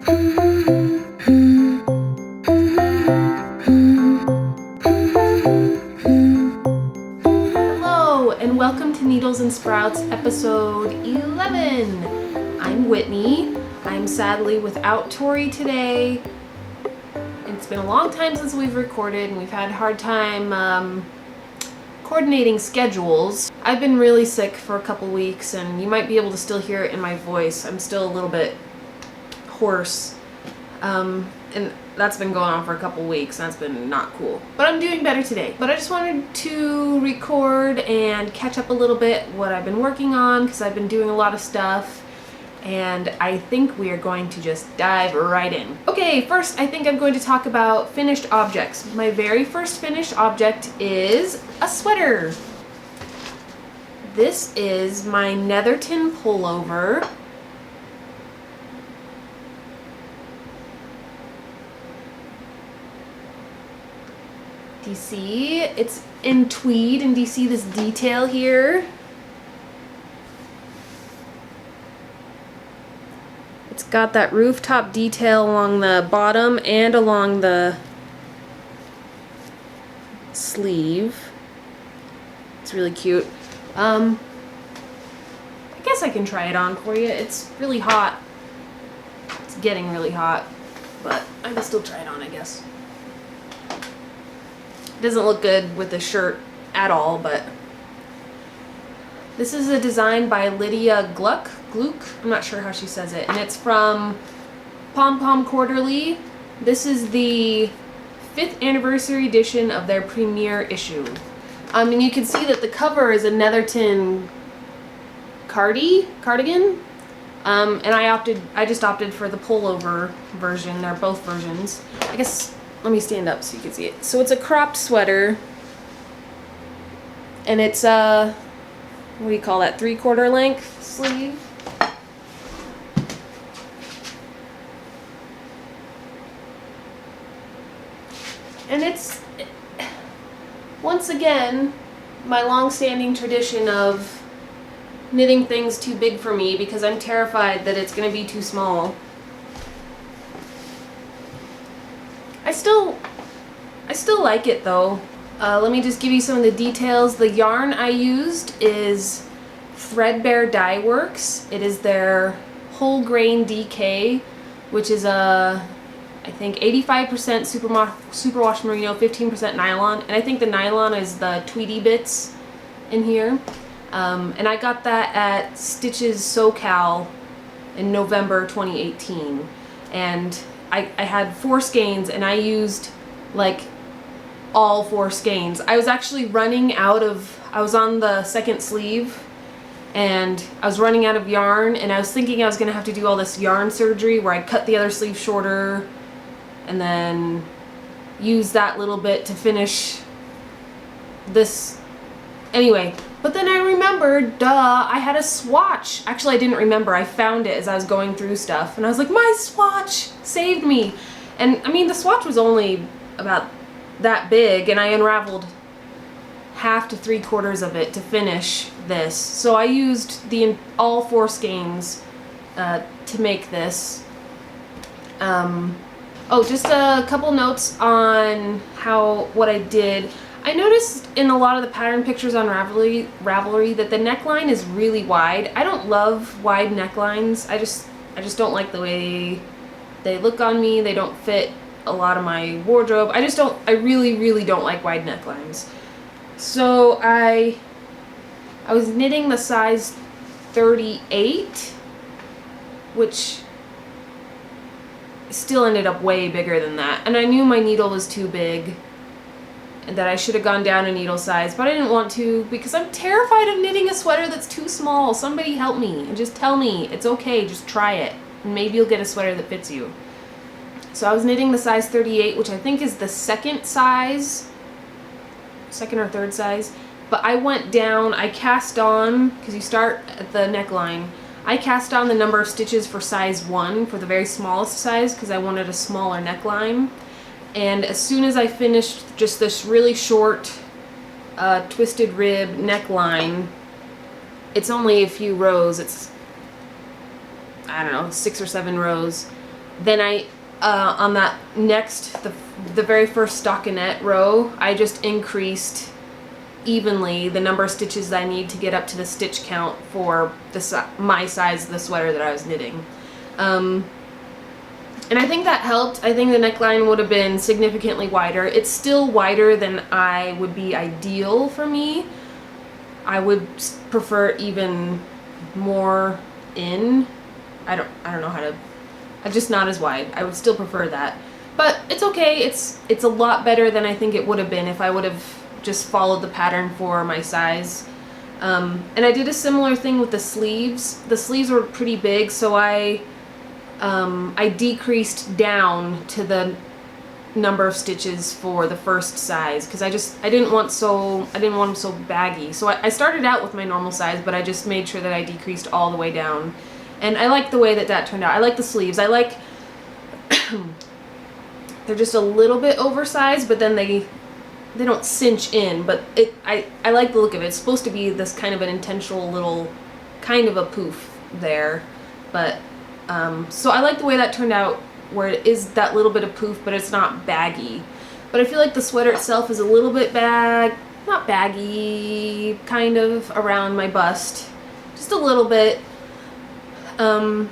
Hello, and welcome to Needles and Sprouts episode 11. I'm Whitney. I'm sadly without Tori today. It's been a long time since we've recorded, and we've had a hard time coordinating schedules. I've been really sick for a couple weeks, and you might be able to still hear it in my voice. I'm still a little bit hoarse, and that's been going on for a couple weeks. That's been not cool, but I'm doing better today. But I just wanted to record and catch up a little bit what I've been working on, because I've been doing a lot of stuff, and I think we are going to just dive right in. Okay, first I think I'm going to talk about finished objects. My very first finished object is a sweater. This is my Netherton pullover. Do you see? It's in tweed, and do you see this detail here? It's got that rooftop detail along the bottom and along the sleeve. It's really cute. I guess I can try it on for you. It's really hot. It's getting really hot, but I can still try it on, I guess. It doesn't look good with the shirt at all, but this is a design by Lydia Gluck. I'm not sure how she says it, and it's from Pom Pom Quarterly. This is the 5th anniversary edition of their premiere issue. And you can see that the cover is a Netherton cardigan. And I just opted for the pullover version. They're both versions. I guess, let me stand up so you can see it. So it's a cropped sweater, and it's what do you call that, 3/4 length sleeve. And it's, once again, my long-standing tradition of knitting things too big for me because I'm terrified that it's going to be too small. I still like it though. Let me just give you some of the details. The yarn I used is Threadbare Dye Works. It is their whole grain DK, which is I think 85% superwash merino, 15% nylon, and I think the nylon is the Tweety bits in here. And I got that at Stitches SoCal in November 2018, and I had 4 skeins, and I used like all 4 skeins. I was actually running out of, I was on the second sleeve, and I was running out of yarn, and I was thinking I was gonna have to do all this yarn surgery where I cut the other sleeve shorter and then use that little bit to finish this. Anyway, but then I remembered, duh, I had a swatch. Actually, I didn't remember. I found it as I was going through stuff, and I was like, my swatch saved me. And I mean, the swatch was only about that big, and I unraveled half to 3/4 of it to finish this. So I used all 4 skeins to make this. Oh, just a couple notes on what I did. I noticed in a lot of the pattern pictures on Ravelry that the neckline is really wide. I don't love wide necklines. I just don't like the way they look on me. They don't fit a lot of my wardrobe. I really don't like wide necklines. So I was knitting the size 38, which still ended up way bigger than that. And I knew my needle was too big and that I should have gone down a needle size, but I didn't want to because I'm terrified of knitting a sweater that's too small. Somebody help me and just tell me it's okay, just try it, and maybe you'll get a sweater that fits you. So I was knitting the size 38, which I think is the second or third size, but I went down, I cast on, because you start at the neckline, I cast on the number of stitches for size 1 for the very smallest size because I wanted a smaller neckline. And as soon as I finished just this really short twisted rib neckline, it's only a few rows, it's, I don't know, 6 or 7 rows. then I, on that next, the very first stockinette row, I just increased evenly the number of stitches that I need to get up to the stitch count for my size of the sweater that I was knitting. And I think that helped. I think the neckline would have been significantly wider. It's still wider than I would be ideal for me. I would prefer even more in. I don't know how to, just not as wide. I would still prefer that. But it's okay. It's a lot better than I think it would have been if I would have just followed the pattern for my size. And I did a similar thing with the sleeves. The sleeves were pretty big, so I decreased down to the number of stitches for the first size because I didn't want them so baggy. So I started out with my normal size, but I just made sure that I decreased all the way down. And I like the way that turned out. I like the sleeves. I like they're just a little bit oversized, but then they don't cinch in, but I like the look of it. It's supposed to be this kind of an intentional little kind of a poof there, but so I like the way that turned out, where it is that little bit of poof, but it's not baggy. But I feel like the sweater itself is a little bit not baggy, kind of around my bust, just a little bit. And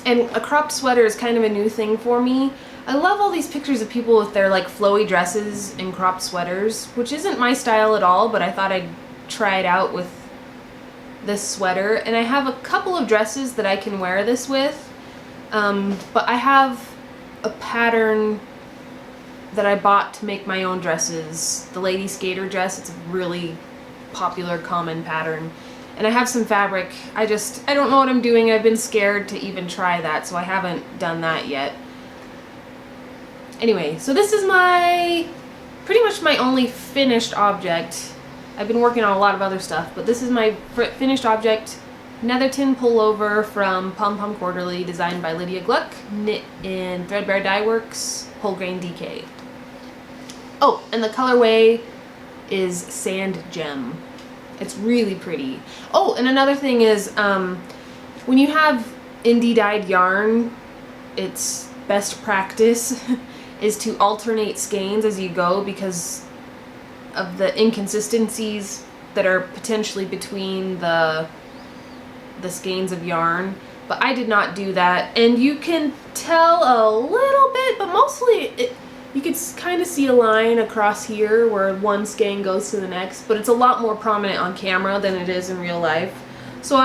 a cropped sweater is kind of a new thing for me. I love all these pictures of people with their like flowy dresses and cropped sweaters, which isn't my style at all, but I thought I'd try it out with this sweater. And I have a couple of dresses that I can wear this with, but I have a pattern that I bought to make my own dresses. The lady skater dress, it's a really popular, common pattern. And I have some fabric. I don't know what I'm doing. I've been scared to even try that, so I haven't done that yet. Anyway, so this is pretty much my only finished object. I've been working on a lot of other stuff, but this is my finished object, Netherton pullover from Pom Pom Quarterly, designed by Lydia Gluck, knit in Threadbare Dye Works, whole grain DK. Oh, and the colorway is Sand Gem. It's really pretty. Oh, and another thing is, when you have indie dyed yarn, it's best practice is to alternate skeins as you go because of the inconsistencies that are potentially between the skeins of yarn. But I did not do that, and you can tell a little bit, but mostly you could kind of see a line across here where one skein goes to the next, but it's a lot more prominent on camera than it is in real life. So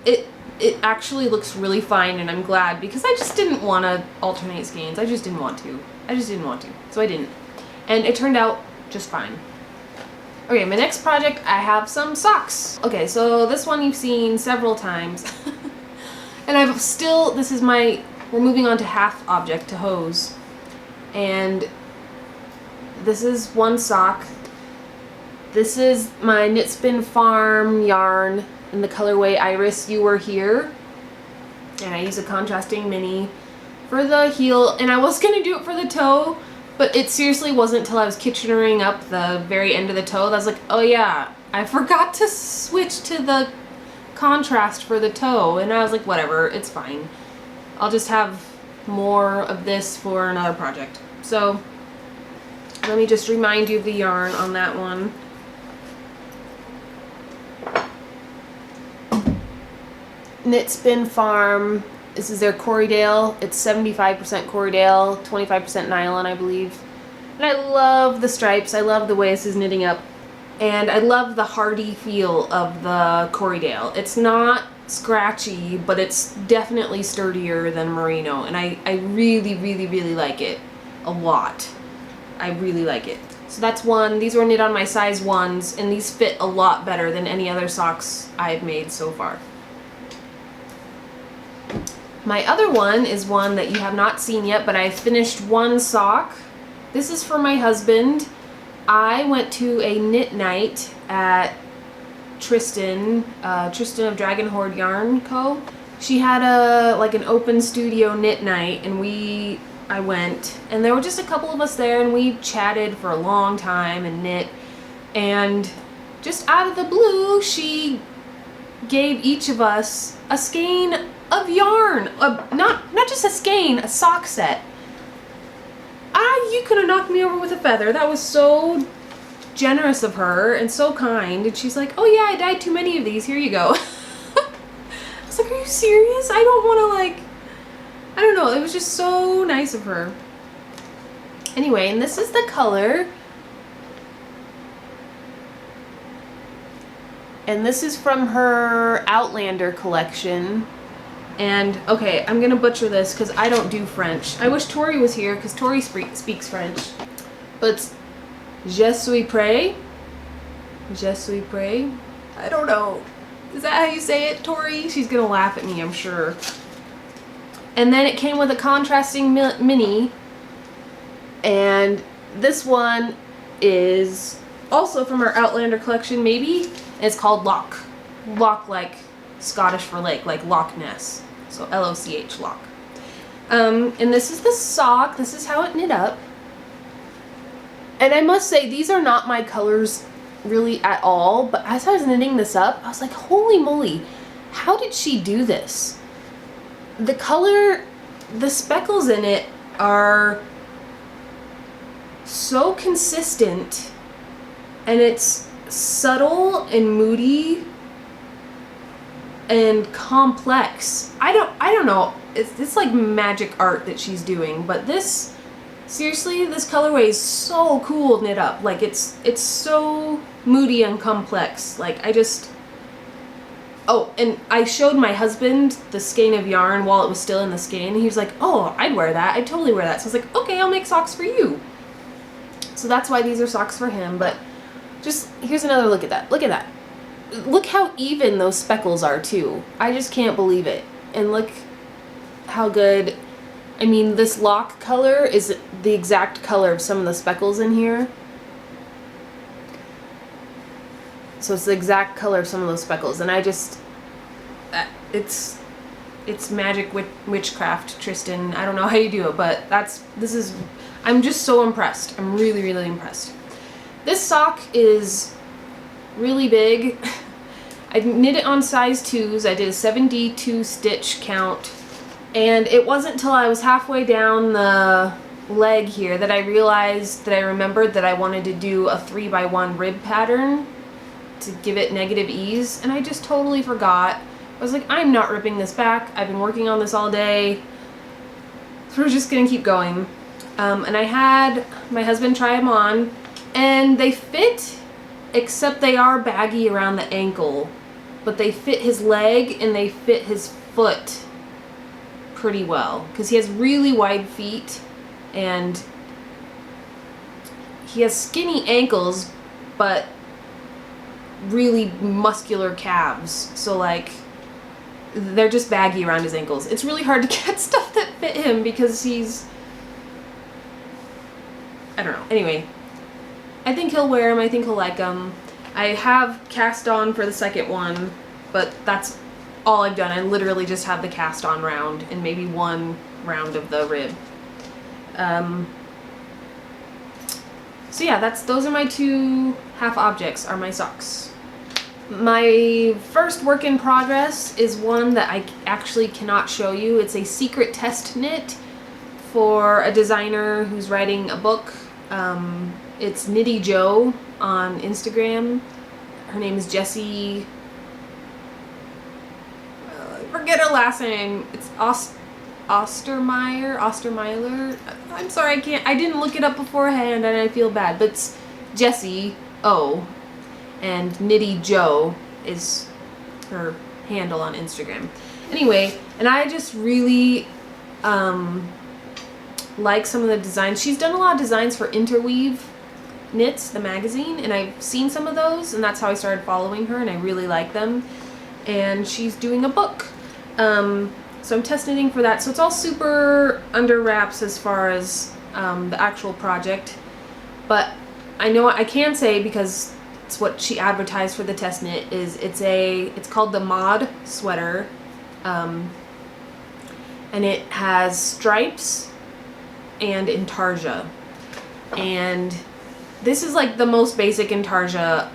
it actually looks really fine, and I'm glad, because I just didn't want to alternate skeins. I just didn't want to. So I didn't. And it turned out just fine. Okay, my next project, I have some socks. Okay, so this one you've seen several times. And we're moving on to half object, to hose. And this is one sock. This is my Knit Spin Farm yarn in the colorway Iris You Were Here. And I use a contrasting mini for the heel, and I was gonna do it for the toe, but it seriously wasn't until I was Kitchenering up the very end of the toe that I was like, oh yeah, I forgot to switch to the contrast for the toe, and I was like, whatever, it's fine. I'll just have more of this for another project. So let me just remind you of the yarn on that one. Knit Spin Farm. This is their Corriedale. It's 75% Corriedale, 25% nylon, I believe. And I love the stripes. I love the way this is knitting up. And I love the hardy feel of the Corriedale. It's not scratchy, but it's definitely sturdier than merino. And I really, really, really like it a lot. I really like it. So that's one. These were knit on my size 1s, and these fit a lot better than any other socks I've made so far. My other one is one that you have not seen yet, but I finished one sock. This is for my husband. I went to a knit night at Tristan of Dragon Horde Yarn Co. She had an open studio knit night, and I went, and there were just a couple of us there, and we chatted for a long time and knit. And just out of the blue, she gave each of us a skein of yarn. Not just a skein, a sock set. You could have knocked me over with a feather. That was so generous of her and so kind. And she's like, oh yeah, I dyed too many of these. Here you go. I was like, are you serious? I don't want to like, I don't know. It was just so nice of her. Anyway, and this is the color. And this is from her Outlander collection. And, okay, I'm gonna butcher this because I don't do French. I wish Tori was here because Tori speaks French. But it's Je suis prêt. Je suis prêt. I don't know. Is that how you say it, Tori? She's gonna laugh at me, I'm sure. And then it came with a contrasting mini. And this one is also from our Outlander collection, maybe. And it's called Loch. Loch, like Scottish for lake, like Loch Ness. So L-O-C-H, Loch. And this is the sock. This is how it knit up. And I must say, these are not my colors really at all. But as I was knitting this up, I was like, holy moly, how did she do this? The color, the speckles in it are so consistent. And it's subtle and moody and complex. I don't know. It's like magic art that she's doing. But this, seriously, this colorway is so cool knit up. Like it's so moody and complex. Like I just. Oh, and I showed my husband the skein of yarn while it was still in the skein. He was like, "Oh, I'd wear that. I'd totally wear that." So I was like, "Okay, I'll make socks for you." So that's why these are socks for him. But just here's another look at that. Look at that. Look how even those speckles are too. I just can't believe it. And look how good. I mean, this lock color is the exact color of some of the speckles in here. So it's the exact color of some of those speckles. And I just, it's magic witchcraft, Tristan. I don't know how you do it, but I'm just so impressed. I'm really, really impressed. This sock is really big. I knit it on size 2s. I did a 7D2 stitch count. And it wasn't until I was halfway down the leg here that I realized that I remembered that I wanted to do a 3x1 rib pattern to give it negative ease. And I just totally forgot. I was like, I'm not ripping this back. I've been working on this all day. So we're just gonna keep going. And I had my husband try them on. And they fit, except they are baggy around the ankle. But they fit his leg and they fit his foot pretty well. Because he has really wide feet and he has skinny ankles, but really muscular calves. So like, they're just baggy around his ankles. It's really hard to get stuff that fit him because he's, I don't know. Anyway. I think he'll wear them. I think he'll like them. I have cast on for the second one, but that's all I've done. I literally just have the cast on round and maybe one round of the rib. So yeah, those are my two half objects, are my socks. My first work in progress is one that I actually cannot show you. It's a secret test knit for a designer who's writing a book. It's Knitty Joe on Instagram. Her name is Jessie. I forget her last name. It's Ostermeiler. I'm sorry, I didn't look it up beforehand and I feel bad. But it's Jessie O. And Knitty Joe is her handle on Instagram. Anyway, and I just really like some of the designs. She's done a lot of designs for Interweave Knits, the magazine, and I've seen some of those, and that's how I started following her, and I really like them. And she's doing a book. So I'm test knitting for that. So it's all super under wraps as far as the actual project. But I know I can say, because it's what she advertised for the test knit, is it's called the Mod sweater. And it has stripes and intarsia. And this is like the most basic intarsia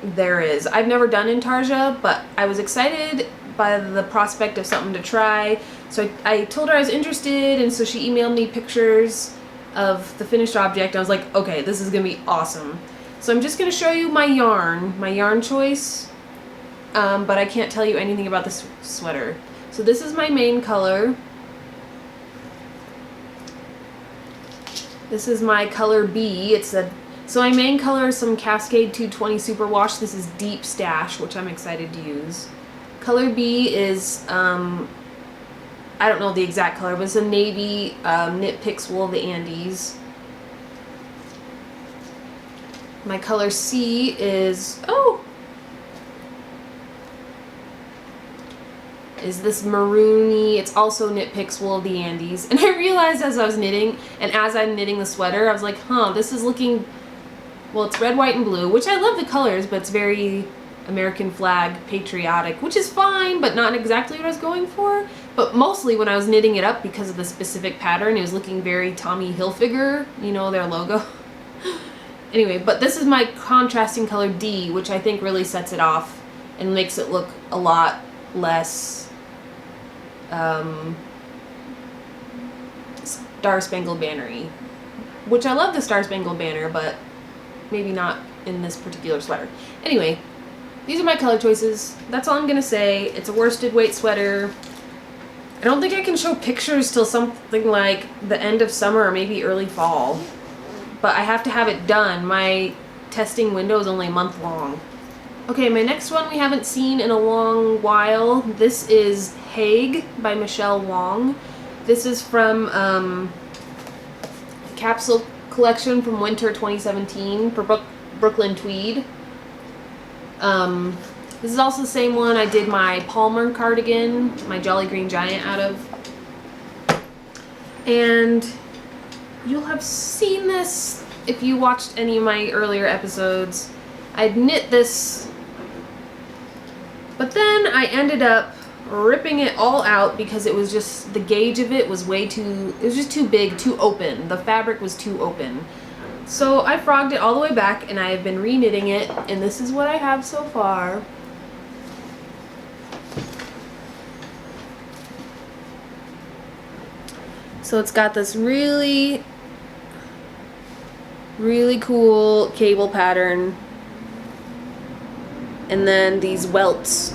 there is. I've never done intarsia, but I was excited by the prospect of something to try. So I told her I was interested, and so she emailed me pictures of the finished object. I was like, okay, this is gonna be awesome. So I'm just gonna show you my yarn choice, but I can't tell you anything about this sweater. So this is my main color. This is my color B. So my main color is some Cascade 220 Superwash. This is Deep Stash, which I'm excited to use. Color B is, I don't know the exact color, but it's a navy Knit Picks Wool of the Andes. My color C is, is this maroony, it's also Knit Picks Wool of the Andes. And I realized as I was knitting, and as I'm knitting the sweater, I was like, this is looking, well, it's red, white, and blue, which I love the colors, but it's very American flag, patriotic, which is fine, but not exactly what I was going for. But mostly when I was knitting it up, because of the specific pattern, it was looking very Tommy Hilfiger, you know, their logo. Anyway, but this is my contrasting color D, which I think really sets it off and makes it look a lot less Star Spangled Banner-y, which I love the Star Spangled Banner, but maybe not in this particular sweater. Anyway, these are my color choices. That's all I'm gonna say. It's a worsted weight sweater. I don't think I can show pictures till something like the end of summer or maybe early fall, but I have to have it done. My testing window is only a month long. Okay, my next one we haven't seen in a long while. This is Hague by Michelle Wong. This is from capsule collection from winter 2017 for Brooklyn Tweed. This is also the same one I did my Palmer cardigan, my Jolly Green Giant out of. And you'll have seen this if you watched any of my earlier episodes. I'd knit this, but then I ended up ripping it all out because it was just, the gauge of it was way too, it was just too big, too open. The fabric was too open. So I frogged it all the way back, and I have been re-knitting it, and this is what I have so far. So it's got this really, really cool cable pattern, and then these welts,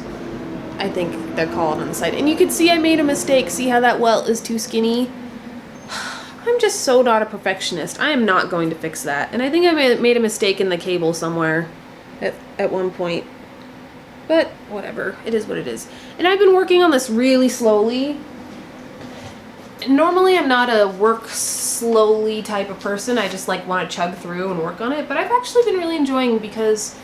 I think they're called on the side. And you can see I made a mistake. See how that welt is too skinny? I'm just so not a perfectionist. I am not going to fix that. And I think I made a mistake in the cable somewhere at one point. But whatever, it is what it is. And I've been working on this really slowly. Normally I'm not a work slowly type of person. I just like want to chug through and work on it. But I've actually been really enjoying, because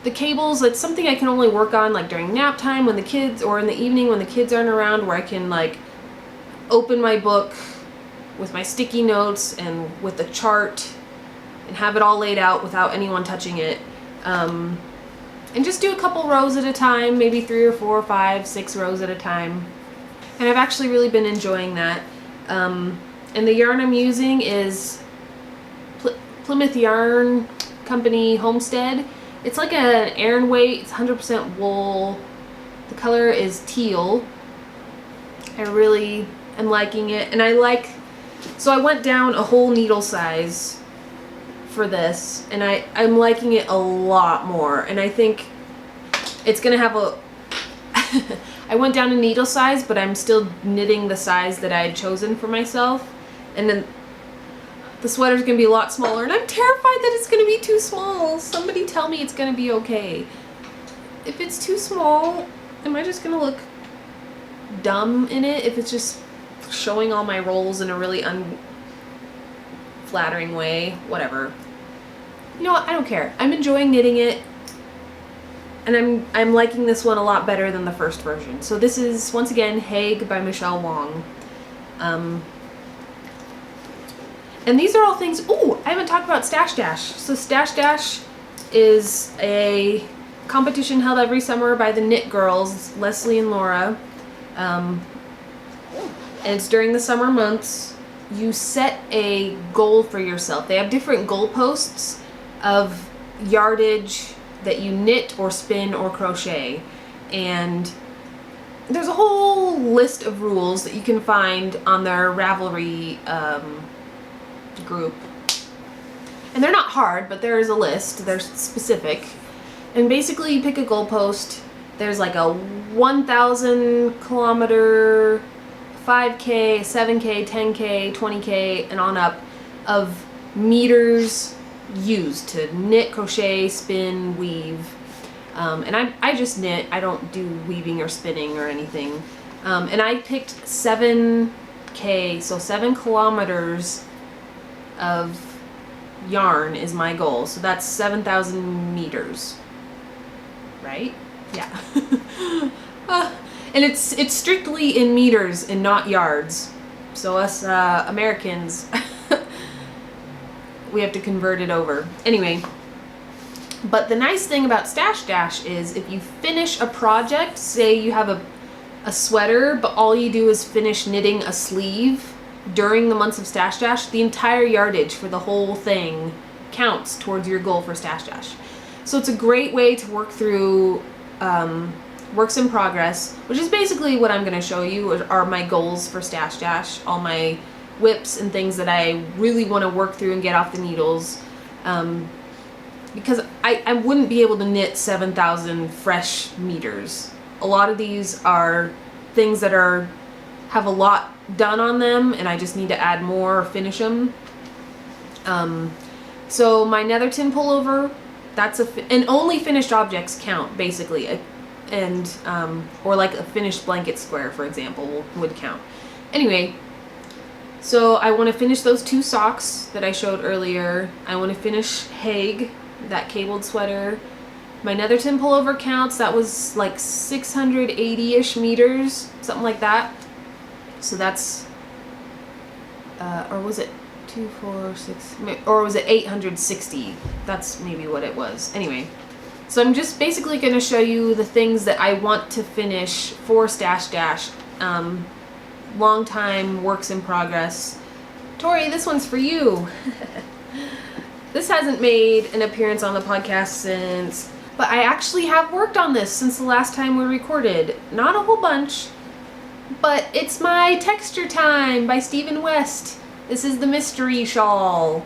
the cables, it's something I can only work on like during nap time when the kids, or in the evening when the kids aren't around, where I can like open my book with my sticky notes and with the chart and have it all laid out without anyone touching it. And just do a couple rows at a time, maybe 3 or 4 or 5, 6 rows at a time. And I've actually really been enjoying that. And the yarn I'm using is Plymouth Yarn Company Homestead. It's like an Aran weight, it's 100% wool. The color is teal. I really am liking it. And so I went down a whole needle size for this, and I'm liking it a lot more. And I think it's gonna have a I went down a needle size, but I'm still knitting the size that I had chosen for myself. And then the sweater's gonna be a lot smaller, and I'm terrified that it's gonna be too small. Somebody tell me it's gonna be okay. If it's too small, am I just gonna look dumb in it if it's just showing all my rolls in a really unflattering way? Whatever. You know what? I don't care. I'm enjoying knitting it, and I'm liking this one a lot better than the first version. So this is, once again, Hague by Michelle Wong. And these are all things, ooh, I haven't talked about Stash Dash. So Stash Dash is a competition held every summer by the Knit Girls, Leslie and Laura. And it's during the summer months. You set a goal for yourself. They have different goalposts of yardage that you knit or spin or crochet. And there's a whole list of rules that you can find on their Ravelry group. And they're not hard, but there is a list. They're specific. And basically you pick a goalpost. There's like a 1,000 kilometer, 5K, 7K, 10K, 20K, and on up of meters used to knit, crochet, spin, weave. And I just knit. I don't do weaving or spinning or anything. And I picked 7K, so 7 kilometers of yarn is my goal. So that's 7,000 meters. Right? Yeah. And it's strictly in meters and not yards. So us Americans, we have to convert it over. Anyway, but the nice thing about Stash Dash is if you finish a project, say you have a sweater, but all you do is finish knitting a sleeve during the months of Stash Dash, the entire yardage for the whole thing counts towards your goal for Stash Dash. So it's a great way to work through works in progress, which is basically what I'm going to show you are my goals for Stash Dash, all my whips and things that I really want to work through and get off the needles. Because I wouldn't be able to knit 7,000 fresh meters. A lot of these are things that have a lot done on them and I just need to add more or finish them. So my Netherton pullover, that's and only finished objects count basically, and or like a finished blanket square, for example, would count. Anyway, so I want to finish those 2 socks that I showed earlier. I want to finish Hague, that cabled sweater. My Netherton pullover counts. That was like 680-ish meters, something like that. So that's, or was it 2, 4, 6, or was it 860? That's maybe what it was. Anyway, so I'm just basically going to show you the things that I want to finish for Stash Dash. Long time works in progress. Tori, this one's for you. This hasn't made an appearance on the podcast since, but I actually have worked on this since the last time we recorded. Not a whole bunch, but it's my Texture Time by Stephen West. This is the mystery shawl.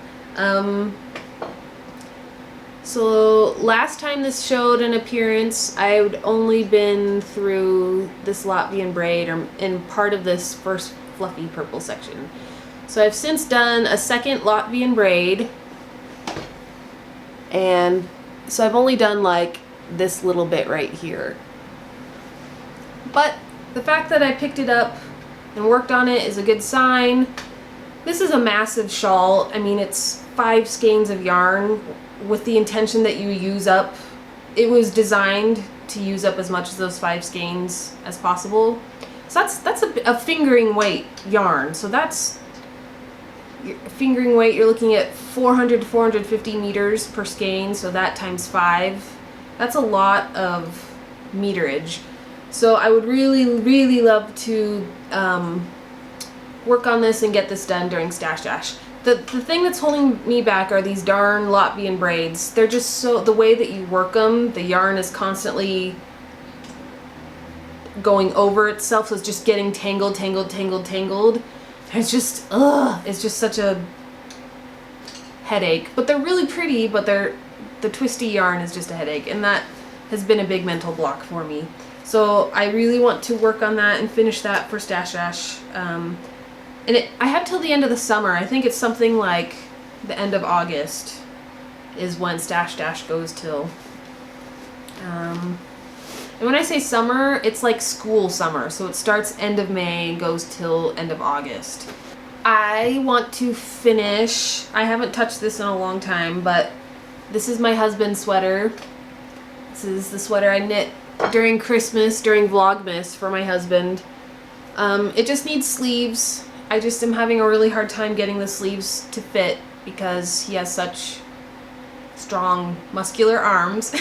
So last time this showed an appearance, I had only been through this Latvian braid in part of this first fluffy purple section. So I've since done a second Latvian braid, and so I've only done like this little bit right here. But the fact that I picked it up and worked on it is a good sign. This is a massive shawl. I mean, it's 5 skeins of yarn with the intention that you use up. It was designed to use up as much of those 5 skeins as possible. So that's a fingering weight yarn. So that's fingering weight. You're looking at 400 to 450 meters per skein. So that times 5. That's a lot of meterage. So I would really, really love to work on this and get this done during Stash Dash. The thing that's holding me back are these darn Latvian braids. They're just so, the way that you work them, the yarn is constantly going over itself, so it's just getting tangled, tangled, tangled, tangled. It's just, it's just such a headache. But they're really pretty, but the twisty yarn is just a headache, and that has been a big mental block for me. So I really want to work on that and finish that for Stash Dash. And I have till the end of the summer. I think it's something like the end of August is when Stash Dash goes till. And when I say summer, it's like school summer. So it starts end of May and goes till end of August. I want to finish, I haven't touched this in a long time, but this is my husband's sweater. This is the sweater I knit during Christmas, during Vlogmas for my husband. It just needs sleeves. I just am having a really hard time getting the sleeves to fit because he has such strong muscular arms.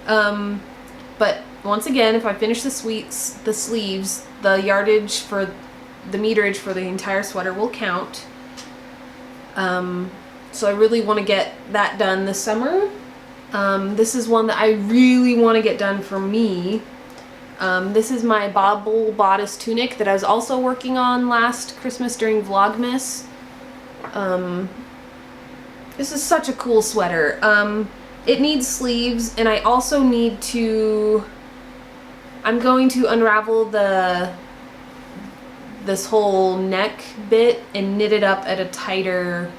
But once again, if I finish the sleeves, the yardage for the meterage for the entire sweater will count. So I really want to get that done this summer. This is one that I really want to get done for me. This is my bobble bodice tunic that I was also working on last Christmas during Vlogmas. This is such a cool sweater. It needs sleeves, and I also need to... I'm going to unravel this whole neck bit and knit it up at a tighter...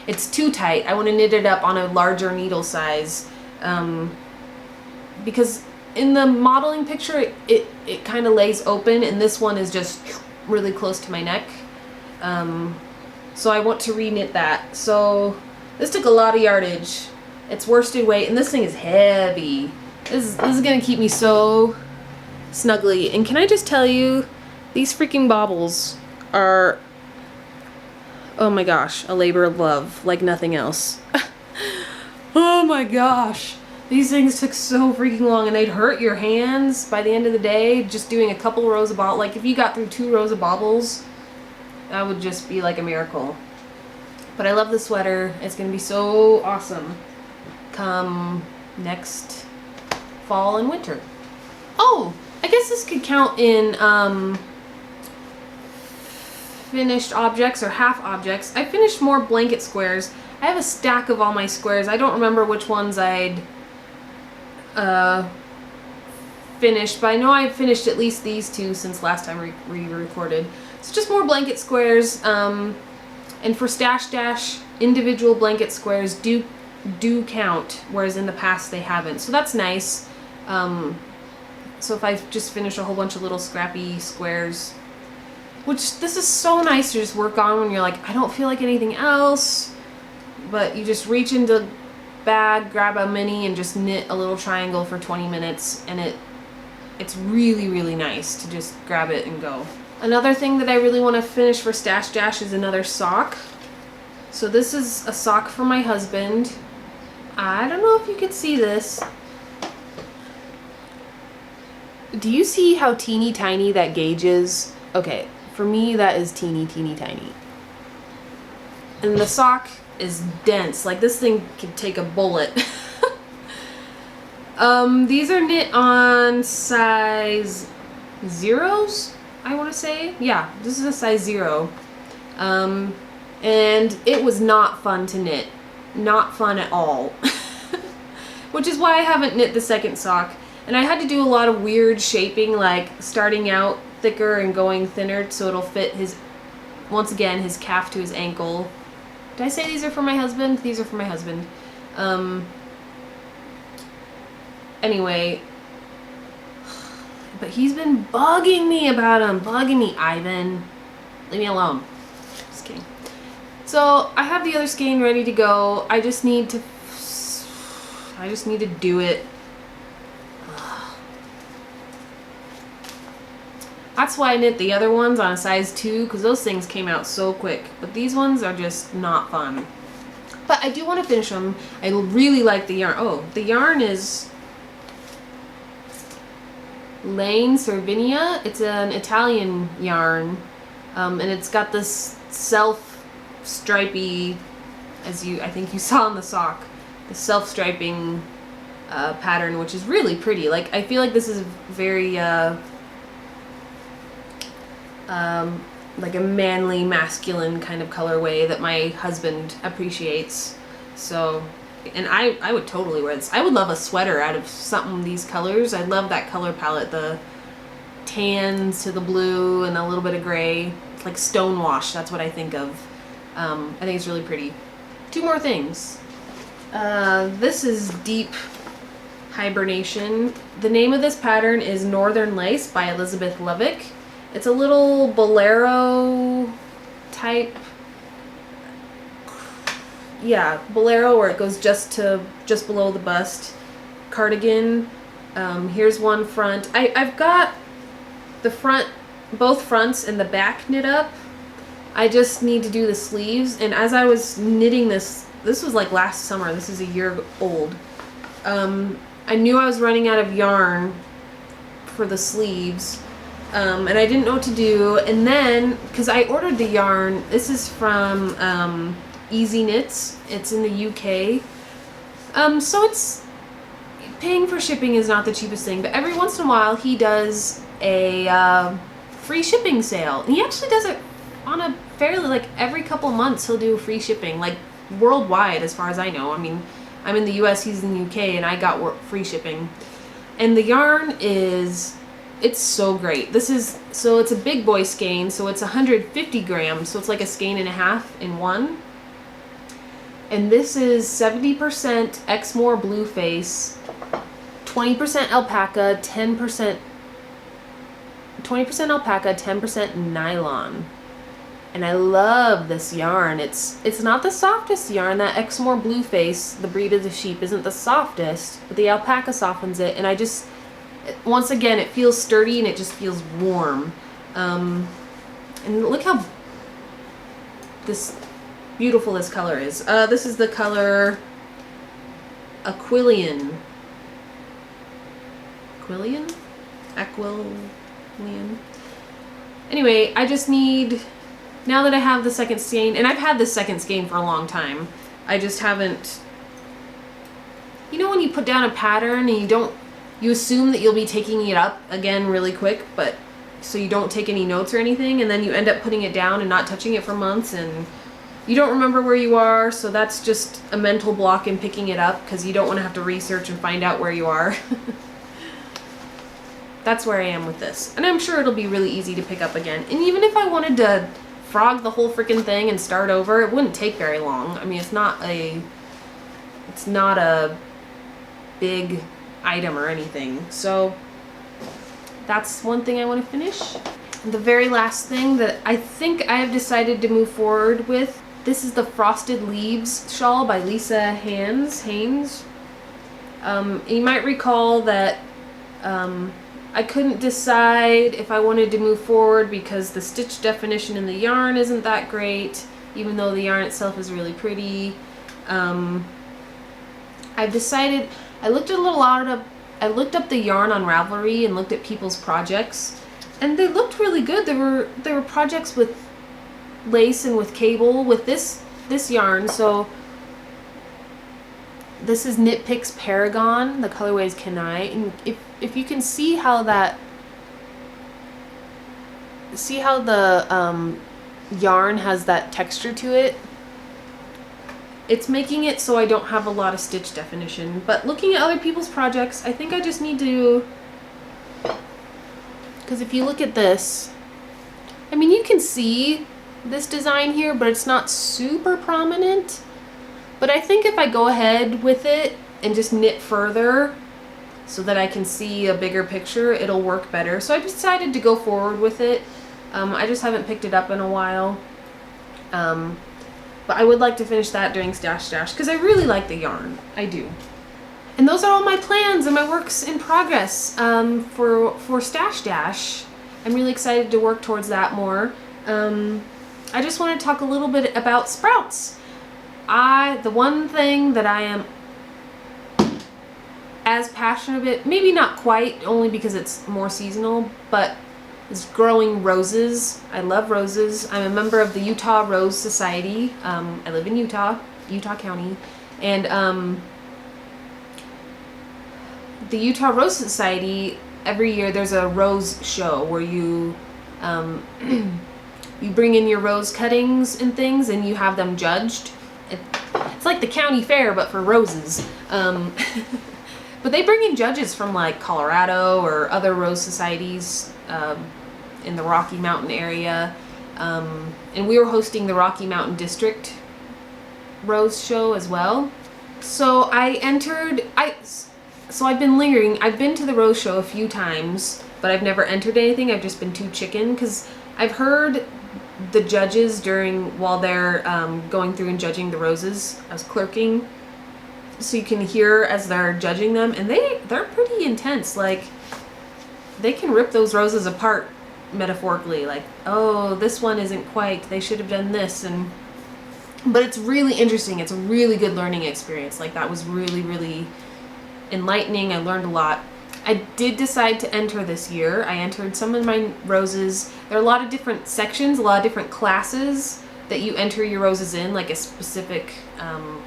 it's too tight. I want to knit it up on a larger needle size. Because in the modeling picture, it kind of lays open, and this one is just really close to my neck. So I want to re-knit that. So this took a lot of yardage. It's worsted weight, and this thing is heavy. This is gonna keep me so snuggly. And can I just tell you, these freaking baubles are, oh my gosh, a labor of love like nothing else. Oh my gosh. These things took so freaking long, and they'd hurt your hands by the end of the day just doing a couple rows of baubles. Like if you got through 2 rows of baubles, that would just be like a miracle. But I love the sweater. It's gonna be so awesome come next fall and winter. Oh, I guess this could count in finished objects or half objects. I finished more blanket squares. I have a stack of all my squares. I don't remember which ones I'd finished, but I know I've finished at least these 2 since last time we recorded. So just more blanket squares, and for Stash Dash, individual blanket squares do count, whereas in the past they haven't. So that's nice. So if I just finish a whole bunch of little scrappy squares, which this is so nice to just work on when you're like, I don't feel like anything else, but you just reach into the bag, grab a mini, and just knit a little triangle for 20 minutes, and it's really, really nice to just grab it and go. Another thing that I really want to finish for Stash Dash is another sock. So this is a sock for my husband. I don't know if you could see this. Do you see how teeny tiny that gauge is? Okay, for me that is teeny tiny. And the sock is dense. Like this thing could take a bullet. These are knit on size 0s, I want to say. Yeah, this is a size 0. And it was not fun to knit. Not fun at all. Which is why I haven't knit the second sock. And I had to do a lot of weird shaping, like starting out thicker and going thinner so it'll fit his, once again, his calf to his ankle. Did I say these are for my husband? These are for my husband. Anyway, but he's been bugging me about them. Bugging me, Ivan. Leave me alone. Just kidding. So I have the other skein ready to go. I just need to do it. That's why I knit the other ones on a size 2, because those things came out so quick. But these ones are just not fun. But I do want to finish them. I really like the yarn. Oh, the yarn is Lane Cervinia. It's an Italian yarn. And it's got this self-stripy, as I think you saw on the sock, the self-striping pattern, which is really pretty. Like, I feel like this is very... like a manly, masculine kind of colorway that my husband appreciates. So, and I would totally wear this. I would love a sweater out of something these colors. I love that color palette, the tans to the blue and a little bit of gray. It's like stonewash, that's what I think of. I think it's really pretty. 2 more things. This is Deep Hibernation. The name of this pattern is Northern Lace by Elizabeth Lovick. It's a little bolero type, yeah, bolero, where it goes just below the bust cardigan. Here's one front. I've got the front, both fronts and the back knit up. I just need to do the sleeves, and as I was knitting this was like last summer, this is a year old, I knew I was running out of yarn for the sleeves. And I didn't know what to do, and then, because I ordered the yarn, this is from Easy Knits, it's in the UK, so it's paying for shipping is not the cheapest thing, but every once in a while he does a free shipping sale. And he actually does it on a fairly, like every couple months he'll do free shipping, like worldwide as far as I know. I mean, I'm in the US, he's in the UK, and I got free shipping. And the yarn is, it's so great. This is, so it's a big boy skein, so it's 150 grams, so it's like a skein and a half in one. And this is 70% Exmoor Blueface, 20% alpaca, 20% alpaca, 10% nylon. And I love this yarn. It's not the softest yarn. That Exmoor Blueface, the breed of the sheep, isn't the softest, but the alpaca softens it. And I just, once again, it feels sturdy and it just feels warm. And look how beautiful this color is. This is the color Aquilian. Aquilian? Anyway, I just need, now that I have the second skein, and I've had this second skein for a long time, I just haven't, you know when you put down a pattern and you assume that you'll be taking it up again really quick, but so you don't take any notes or anything, and then you end up putting it down and not touching it for months, and you don't remember where you are, so that's just a mental block in picking it up because you don't want to have to research and find out where you are. That's where I am with this. And I'm sure it'll be really easy to pick up again. And even if I wanted to frog the whole freaking thing and start over, it wouldn't take very long. I mean, it's not a big item or anything. So that's one thing I want to finish. And the very last thing that I think I have decided to move forward with, this is the Frosted Leaves shawl by Lisa Haynes. You might recall that I couldn't decide if I wanted to move forward because the stitch definition in the yarn isn't that great, even though the yarn itself is really pretty. I've decided, I looked up the yarn on Ravelry and looked at people's projects, and they looked really good. There were projects with lace and with cable with this yarn. So this is Knit Picks Paragon. The colorway is Kenai, and if you can see how the yarn has that texture to it, it's making it so I don't have a lot of stitch definition. But looking at other people's projects, I think I just need to, because if you look at this, I mean, you can see this design here, but it's not super prominent. But I think if I go ahead with it and just knit further so that I can see a bigger picture, it'll work better. So I decided to go forward with it. I just haven't picked it up in a while. But I would like to finish that during Stash Stash because I really like the yarn. I do. And those are all my plans and my works in progress for Stash Dash. I'm really excited to work towards that more. I just want to talk a little bit about sprouts. The one thing that I am as passionate about, maybe not quite, only because it's more seasonal, but is growing roses. I love roses. I'm a member of the Utah Rose Society. I live in Utah County, and the Utah Rose Society, every year there's a rose show where you you bring in your rose cuttings and things and you have them judged. It's like the county fair but for roses. But they bring in judges from like Colorado or other rose societies in the Rocky Mountain area. And we were hosting the Rocky Mountain District Rose Show as well. So I've been lingering. I've been to the Rose Show a few times, but I've never entered anything. I've just been too chicken because I've heard the judges while they're going through and judging the roses. I was clerking, so you can hear as they're judging them, and they're pretty intense. Like, they can rip those roses apart metaphorically, like, oh, this one isn't quite, they should have done this. But it's really interesting. It's a really good learning experience. Like, that was really, really enlightening. I learned a lot. I did decide to enter this year. I entered some of my roses. There are a lot of different sections, a lot of different classes that you enter your roses in, like a specific,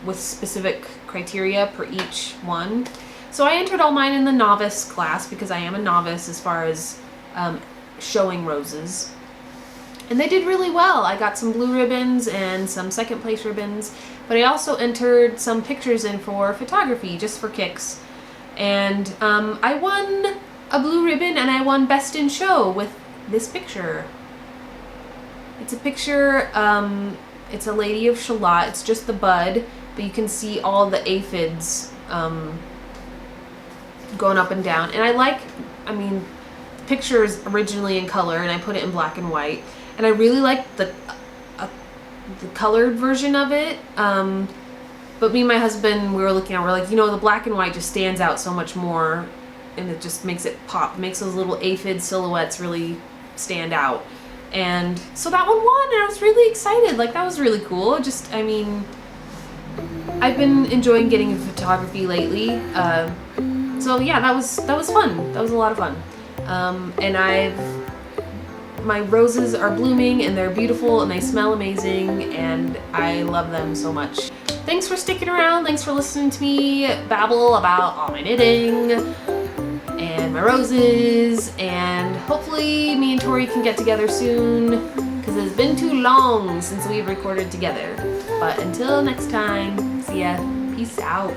with specific criteria per each one. So I entered all mine in the novice class because I am a novice as far as showing roses. And they did really well. I got some blue ribbons and some second place ribbons, but I also entered some pictures in for photography, just for kicks. And I won a blue ribbon and I won Best in Show with this picture. It's a picture, it's a lady of shallot. It's just the bud, but you can see all the aphids going up and down. And I mean, the picture is originally in color and I put it in black and white. And I really like the colored version of it. But me and my husband, we were looking at, we're like, you know, the black and white just stands out so much more and it just makes it pop. It makes those little aphid silhouettes really stand out. And so that one won and I was really excited. Like, that was really cool. Just, I mean, I've been enjoying getting into photography lately. So yeah, that was fun. That was a lot of fun. And my roses are blooming and they're beautiful and they smell amazing and I love them so much. Thanks for sticking around. Thanks for listening to me babble about all my knitting and my roses, and hopefully me and Tori can get together soon because it's been too long since we've recorded together. But until next time, see ya. Peace out.